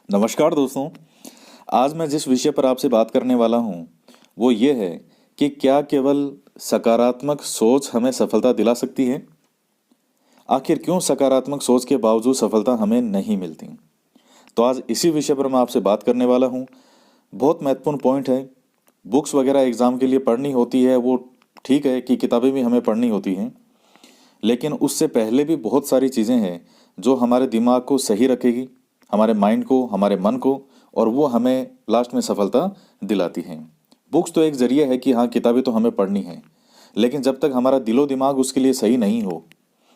नमस्कार दोस्तों। आज मैं जिस विषय पर आपसे बात करने वाला हूँ वो ये है कि क्या केवल सकारात्मक सोच हमें सफलता दिला सकती है। आखिर क्यों सकारात्मक सोच के बावजूद सफलता हमें नहीं मिलती। तो आज इसी विषय पर मैं आपसे बात करने वाला हूँ। बहुत महत्वपूर्ण पॉइंट है। बुक्स वगैरह एग्ज़ाम के लिए पढ़नी होती है, वो ठीक है कि किताबें भी हमें पढ़नी होती हैं, लेकिन उससे पहले भी बहुत सारी चीज़ें हैं जो हमारे दिमाग को सही रखेगी, हमारे माइंड को, हमारे मन को, और वो हमें लास्ट में सफलता दिलाती हैं। बुक्स तो एक ज़रिया है कि हाँ, किताबें तो हमें पढ़नी है, लेकिन जब तक हमारा दिलो दिमाग उसके लिए सही नहीं हो,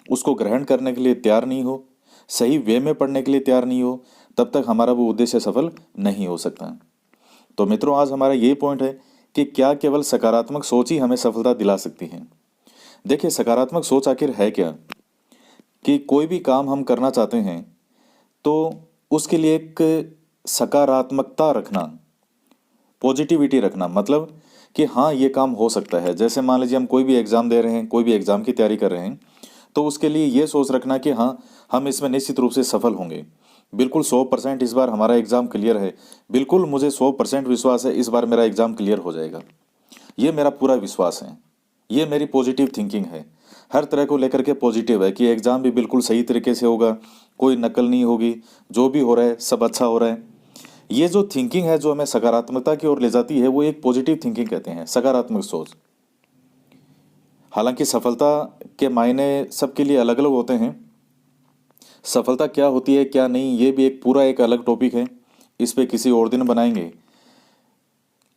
उसको ग्रहण करने के लिए तैयार नहीं हो, सही वे में पढ़ने के लिए तैयार नहीं हो, तब तक हमारा वो उद्देश्य सफल नहीं हो सकता। तो मित्रों, आज हमारा ये पॉइंट है कि क्या केवल सकारात्मक सोच ही हमें सफलता दिला सकती है। देखिए, सकारात्मक सोच आखिर है क्या। कि कोई भी काम हम करना चाहते हैं तो उसके लिए एक सकारात्मकता रखना, पॉजिटिविटी रखना, मतलब कि हाँ, ये काम हो सकता है। जैसे मान लीजिए हम कोई भी एग्ज़ाम दे रहे हैं, कोई भी एग्ज़ाम की तैयारी कर रहे हैं, तो उसके लिए ये सोच रखना कि हाँ, हम इसमें निश्चित रूप से सफल होंगे। बिल्कुल 100% इस बार हमारा एग्ज़ाम क्लियर है। बिल्कुल मुझे 100% विश्वास है इस बार मेरा एग्ज़ाम क्लियर हो जाएगा। ये मेरा पूरा विश्वास है। ये मेरी पॉजिटिव थिंकिंग है। हर तरह को लेकर के पॉजिटिव है कि एग्ज़ाम भी बिल्कुल सही तरीके से होगा, कोई नकल नहीं होगी, जो भी हो रहा है सब अच्छा हो रहा है। ये जो थिंकिंग है जो हमें सकारात्मकता की ओर ले जाती है, वो एक पॉजिटिव थिंकिंग कहते हैं, सकारात्मक सोच। हालांकि सफलता के मायने सबके लिए अलग अलग होते हैं। सफलता क्या होती है क्या नहीं, ये भी एक पूरा एक अलग टॉपिक है। इस पे किसी और दिन बनाएंगे।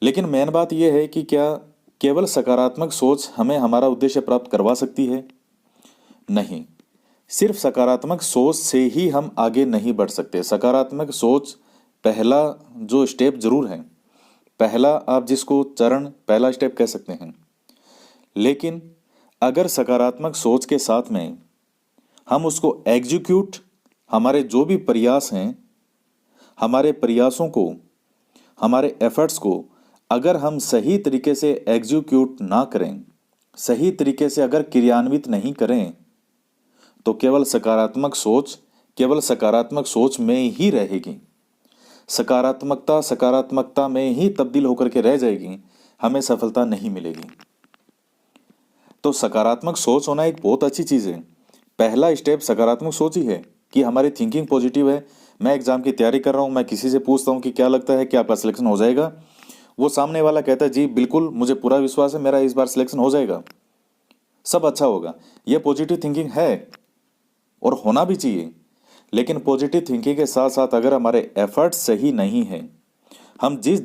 लेकिन मेन बात यह है कि क्या केवल सकारात्मक सोच हमें हमारा उद्देश्य प्राप्त करवा सकती है? नहीं। सिर्फ सकारात्मक सोच से ही हम आगे नहीं बढ़ सकते। सकारात्मक सोच पहला जो स्टेप जरूर है, पहला आप जिसको चरण, पहला स्टेप कह सकते हैं। लेकिन अगर सकारात्मक सोच के साथ में हम उसको एग्जीक्यूट, हमारे जो भी प्रयास हैं, हमारे प्रयासों को, हमारे एफर्ट्स को अगर हम सही तरीके से एग्जीक्यूट ना करें, सही तरीके से अगर क्रियान्वित नहीं करें, तो केवल सकारात्मक सोच में ही रहेगी। सकारात्मकता सकारात्मकता में ही तब्दील होकर के रह जाएगी, हमें सफलता नहीं मिलेगी। तो सकारात्मक सोच होना एक बहुत अच्छी चीज़ है। पहला स्टेप सकारात्मक सोच ही है कि हमारी थिंकिंग पॉजिटिव है। मैं एग्जाम की तैयारी कर रहा हूँ, मैं किसी से पूछता हूँ कि क्या लगता है कि आपका सिलेक्शन हो जाएगा। वो सामने वाला कहता है जी बिल्कुल, मुझे पूरा विश्वास है मेरा इस बार सिलेक्शन हो जाएगा, सब अच्छा होगा। ये पॉजिटिव थिंकिंग है और होना भी चाहिए। लेकिन पॉजिटिव थिंकिंग के साथ साथ अगर हमारे एफर्ट्स सही नहीं है, हम जिस